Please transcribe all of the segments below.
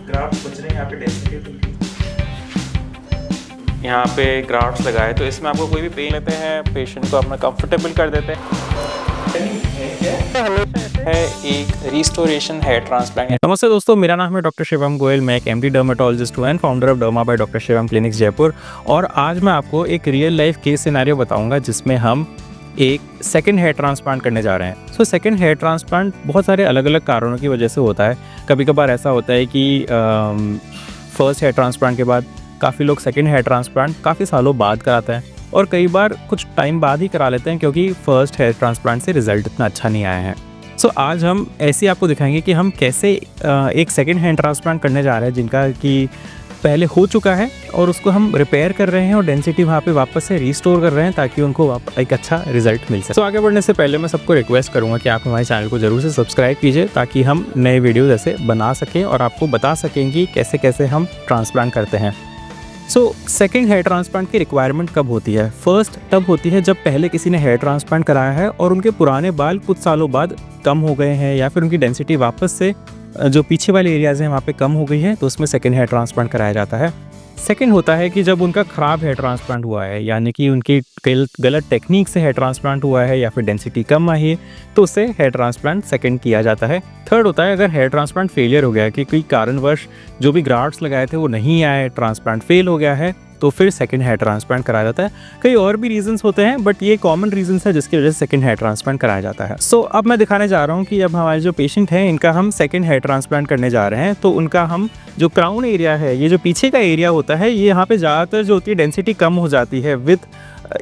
Graft बच रहे हैं यहाँ पे डेंसिटी यहाँ पे ग्राफ्ट्स लगाए, तो इसमें आपको कोई भी पेन लेते हैं, पेशेंट को अपना कंफर्टेबल कर देते हैं। है एक रिस्टोरेशन हेयर ट्रांसप्लांट। नमस्ते दोस्तों, मेरा नाम है डॉक्टर शिवम गोयल। मैं एक एमडी डर्मेटोलॉजिस्ट हूँ and founder of derma by doctor Shivam clinics Jaipur. और आज मैं आपको एक रियल लाइफ केस सिनेरियो बताऊंगा जिसमें हम एक सेकंड हेयर ट्रांसप्लांट करने जा रहे हैं। सेकंड हेयर ट्रांसप्लांट बहुत सारे अलग अलग कारणों की वजह से होता है। कभी कभार ऐसा होता है कि फर्स्ट हेयर ट्रांसप्लांट के बाद काफ़ी लोग सेकंड हेयर ट्रांसप्लांट काफ़ी सालों बाद कराते हैं, और कई बार कुछ टाइम बाद ही करा लेते हैं क्योंकि फर्स्ट हेयर ट्रांसप्लांट से रिजल्ट इतना अच्छा नहीं आया है। आज हम ऐसे आपको दिखाएंगे कि हम कैसे एक सेकंड हेयर ट्रांसप्लांट करने जा रहे हैं जिनका कि पहले हो चुका है, और उसको हम रिपेयर कर रहे हैं और डेंसिटी वहाँ पे वापस से रिस्टोर कर रहे हैं ताकि उनको एक अच्छा रिजल्ट मिल सके। आगे बढ़ने से पहले मैं सबको रिक्वेस्ट करूँगा कि आप हमारे चैनल को ज़रूर से सब्सक्राइब कीजिए ताकि हम नए वीडियोज़ ऐसे बना सकें और आपको बता सकें कि कैसे कैसे हम ट्रांसप्लांट करते हैं। सेकंड हेयर ट्रांसप्लांट की रिक्वायरमेंट कब होती है? फर्स्ट तब होती है जब पहले किसी ने हेयर ट्रांसप्लांट कराया है और उनके पुराने बाल कुछ सालों बाद कम हो गए हैं, या फिर उनकी डेंसिटी वापस से जो पीछे वाले एरियाज़ हैं वहाँ पे कम हो गई है, तो उसमें सेकंड हेयर ट्रांसप्लांट कराया जाता है। सेकंड होता है कि जब उनका ख़राब हेयर ट्रांसप्लांट हुआ है, यानी कि उनकी गलत टेक्निक से हेयर ट्रांसप्लांट हुआ है या फिर डेंसिटी कम आई है, तो उससे हेयर ट्रांसप्लांट सेकंड किया जाता है। थर्ड होता है अगर हेयर ट्रांसप्लांट फेलियर हो गया है कि कोई कारणवश जो भी ग्राफ्ट्स लगाए थे वो नहीं आए, ट्रांसप्लांट फेल हो गया है, तो फिर सेकंड हेयर ट्रांसप्लांट कराया जाता है। कई और भी रीजंस होते हैं बट ये कॉमन रीजंस है जिसकी वजह से सेकंड हेयर ट्रांसप्लांट कराया जाता है। अब मैं दिखाने जा रहा हूँ कि अब हमारे जो पेशेंट हैं इनका हम सेकंड हेयर ट्रांसप्लांट करने जा रहे हैं, तो उनका हम जो क्राउन एरिया है, ये जो पीछे का एरिया होता है, ये यहाँ पे ज़्यादातर जो होती है डेंसिटी कम हो जाती है विद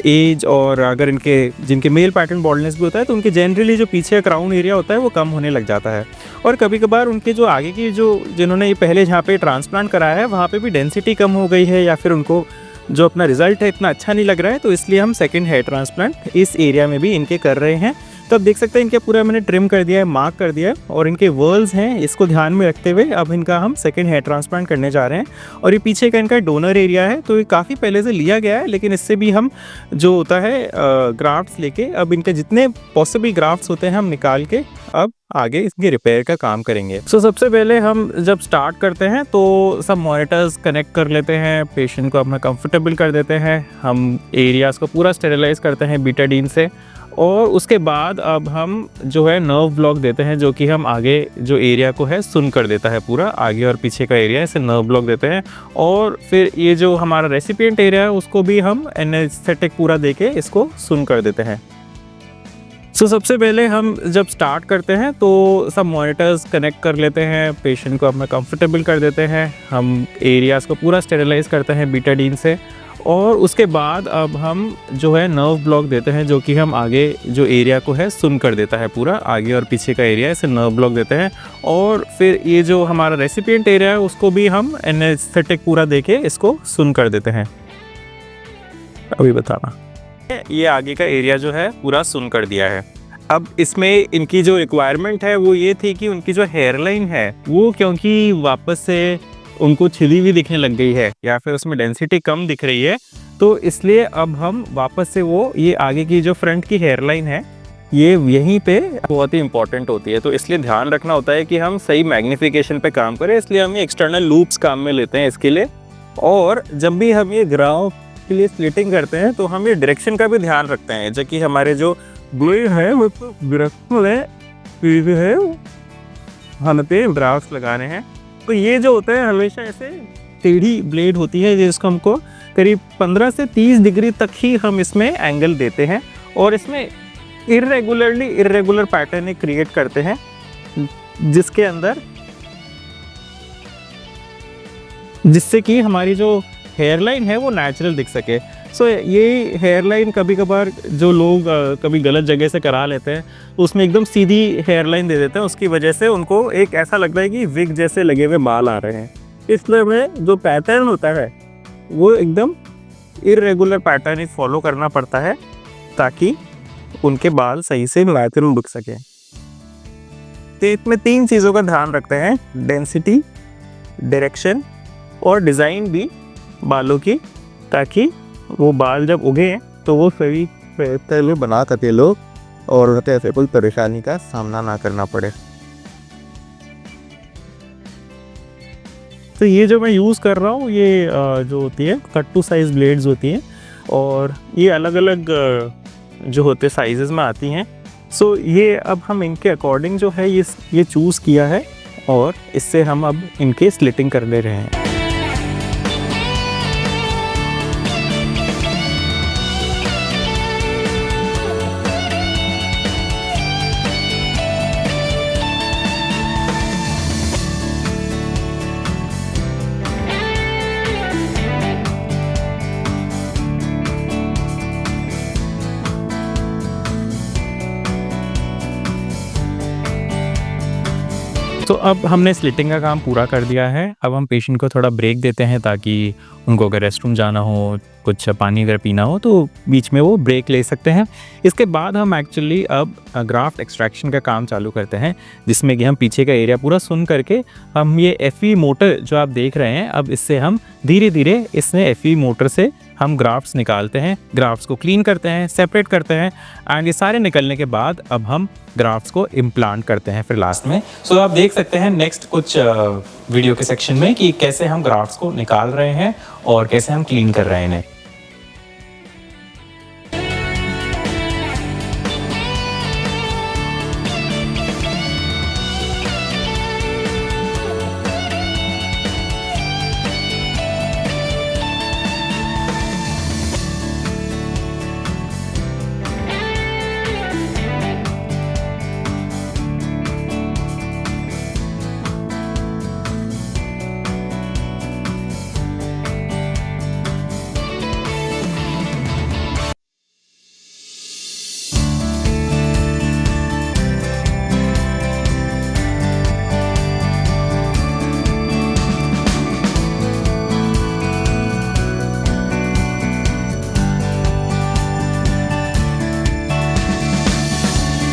एज, और अगर जिनके मेल पैटर्न बॉल्डनेस भी होता है तो उनके जनरली जो पीछे का क्राउन एरिया होता है वो कम होने लग जाता है। और कभी कभार उनके जो आगे की जिन्होंने ये पहले जहाँ पे ट्रांसप्लांट कराया है वहाँ पे भी डेंसिटी कम हो गई है, या फिर उनको जो अपना रिजल्ट है इतना अच्छा नहीं लग रहा है, तो इसलिए हम सेकंड हेयर ट्रांसप्लांट इस एरिया में भी इनके कर रहे हैं। तो अब देख सकते हैं इनके पूरा मैंने ट्रिम कर दिया है, मार्क कर दिया है, और इनके वर्ल्स हैं, इसको ध्यान में रखते हुए अब इनका हम सेकंड हेयर ट्रांसप्लांट करने जा रहे हैं। और ये पीछे का इनका डोनर एरिया है, तो ये काफ़ी पहले से लिया गया है, लेकिन इससे भी हम जो होता है ग्राफ्ट्स लेके अब इनके जितने पॉसिबल ग्राफ्ट्स होते हैं हम निकाल के अब आगे इसकी रिपेयर का काम करेंगे। सबसे पहले हम जब स्टार्ट करते हैं तो सब मॉनिटर्स कनेक्ट कर लेते हैं, पेशेंट को अपना कंफर्टेबल कर देते हैं, हम एरियाज़ को पूरा स्टेरिलाइज करते हैं बीटाडीन से, और उसके बाद अब हम जो है नर्व ब्लॉक देते हैं जो कि हम आगे जो एरिया को है सुन कर देता है, पूरा आगे और पीछे का एरिया इसे नर्व ब्लॉक देते हैं। और फिर ये जो हमारा रेसिपिएंट एरिया है उसको भी हम एनेस्थेटिक पूरा देके इसको सुन कर देते हैं। सबसे पहले हम जब स्टार्ट करते हैं तो सब मॉनिटर्स कनेक्ट कर लेते हैं, पेशेंट को अपना कंफर्टेबल कर देते हैं, हम एरियाज़ को पूरा स्टेरिलाइज करते हैं बीटाडीन से, और उसके बाद अब हम जो है नर्व ब्लॉक देते हैं जो कि हम आगे जो एरिया को है सुन कर देता है, पूरा आगे और पीछे का एरिया इसे नर्व ब्लॉक देते हैं। और फिर ये जो हमारा रेसिपिएंट एरिया है उसको भी हम एनेस्थेटिक पूरा देके इसको सुन कर देते हैं। अभी बताना, ये आगे का एरिया जो है पूरा सुन कर दिया है। अब इसमें इनकी जो रिक्वायरमेंट है वो ये थी कि उनकी जो हेयरलाइन है वो क्योंकि वापस से उनको छिदी हुई दिखने लग गई है या फिर उसमें डेंसिटी कम दिख रही है, तो इसलिए अब हम वापस से वो ये आगे की जो फ्रंट की हेयरलाइन है ये यहीं पे बहुत ही इंपॉर्टेंट होती है, तो इसलिए ध्यान रखना होता है कि हम सही मैग्नीफिकेशन पे काम करें, इसलिए हम ये एक्सटर्नल लूप्स काम में लेते हैं इसके लिए। और जब भी हम ये ग्राफ के लिए स्प्लिटिंग करते हैं तो हम ये डायरेक्शन का भी ध्यान रखते हैं, जो कि हमारे जो ब्लेड है वो है हमें पे ड्राफ्ट्स लगाने हैं, तो ये जो होता है हमेशा ऐसे टेढ़ी ब्लेड होती है जिसको हमको करीब 15 से 30 डिग्री तक ही हम इसमें एंगल देते हैं, और इसमें इरेगुलर पैटर्न क्रिएट करते हैं जिसके अंदर जिससे कि हमारी जो हेयरलाइन है वो नेचुरल दिख सके। ये हेयरलाइन कभी कभार जो लोग कभी गलत जगह से करा लेते हैं तो उसमें एकदम सीधी हेयरलाइन दे देते हैं, उसकी वजह से उनको एक ऐसा लगता है कि विग जैसे लगे हुए बाल आ रहे हैं। इसलिए में जो पैटर्न होता है वो एकदम इरेगुलर पैटर्न ही फॉलो करना पड़ता है ताकि उनके बाल सही से नेचुरल दिख सके। तो इसमें 3 चीज़ों का ध्यान रखते हैं, डेंसिटी, डायरेक्शन और डिज़ाइन भी बालों की, ताकि वो बाल जब उगे तो वो सही पहले बना सके लोग और ऐसे कोई परेशानी का सामना ना करना पड़े। तो ये जो मैं यूज़ कर रहा हूँ ये जो होती है कट टू साइज़ ब्लेड्स होती हैं और ये अलग अलग जो होते साइज़ में आती हैं। सो ये अब हम इनके अकॉर्डिंग जो है ये चूज़ किया है और इससे हम अब इनके स्लिटिंग कर ले रहे हैं। तो अब हमने स्लिटिंग का काम पूरा कर दिया है। अब हम पेशेंट को थोड़ा ब्रेक देते हैं ताकि उनको अगर रेस्टरूम जाना हो, कुछ पानी अगर पीना हो तो बीच में वो ब्रेक ले सकते हैं। इसके बाद हम एक्चुअली अब ग्राफ्ट एक्सट्रैक्शन का काम चालू करते हैं, जिसमें कि हम पीछे का एरिया पूरा सुन करके हम ये एफई मोटर जो आप देख रहे हैं, अब इससे हम धीरे धीरे इसमें एफई मोटर से हम ग्राफ्ट्स निकालते हैं, ग्राफ्ट्स को क्लीन करते हैं, सेपरेट करते हैं एंड ये सारे निकलने के बाद अब हम ग्राफ्ट्स को इम्प्लांट करते हैं फिर लास्ट में। सो आप देख सकते हैं नेक्स्ट कुछ वीडियो के सेक्शन में कि कैसे हम ग्राफ्ट्स को निकाल रहे हैं और कैसे हम क्लीन कर रहे हैं इन्हें।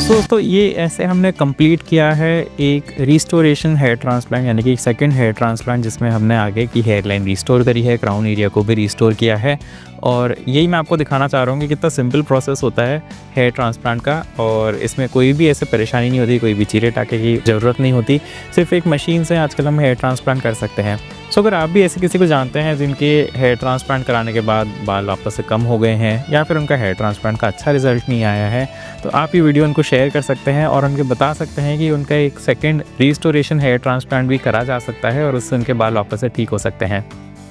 दोस्तों ये ऐसे हमने कंप्लीट किया है एक रिस्टोरेशन हेयर ट्रांसप्लांट, यानी कि एक सेकंड हेयर ट्रांसप्लांट जिसमें हमने आगे की हेयर लाइन रिस्टोर करी है, क्राउन एरिया को भी रिस्टोर किया है। और यही मैं आपको दिखाना चाह रहा हूँ कि कितना सिंपल प्रोसेस होता है हेयर ट्रांसप्लांट का और इसमें कोई भी ऐसे परेशानी नहीं होती, कोई भी चीरे टाके की ज़रूरत नहीं होती, सिर्फ एक मशीन से आजकल हम हेयर ट्रांसप्लांट कर सकते हैं। सो अगर आप भी ऐसे किसी को जानते हैं जिनके हेयर ट्रांसप्लांट कराने के बाद बाल वापस से कम हो गए हैं या फिर उनका हेयर ट्रांसप्लांट का अच्छा रिजल्ट नहीं आया है, तो आप ये वीडियो उनको शेयर कर सकते हैं और उनके बता सकते हैं कि उनका एक सेकंड रिस्टोरेशन हेयर ट्रांसप्लांट भी करा जा सकता है और उससे उनके बाल वापस से ठीक हो सकते हैं।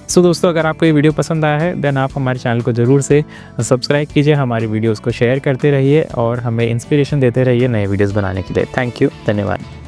सो दोस्तों अगर आपको ये वीडियो पसंद आया है देन आप हमारे चैनल को ज़रूर से सब्सक्राइब कीजिए, हमारी वीडियोज़ को शेयर करते रहिए और हमें इंस्पिरेशन देते रहिए नए वीडियोज़ बनाने के लिए। थैंक यू, धन्यवाद।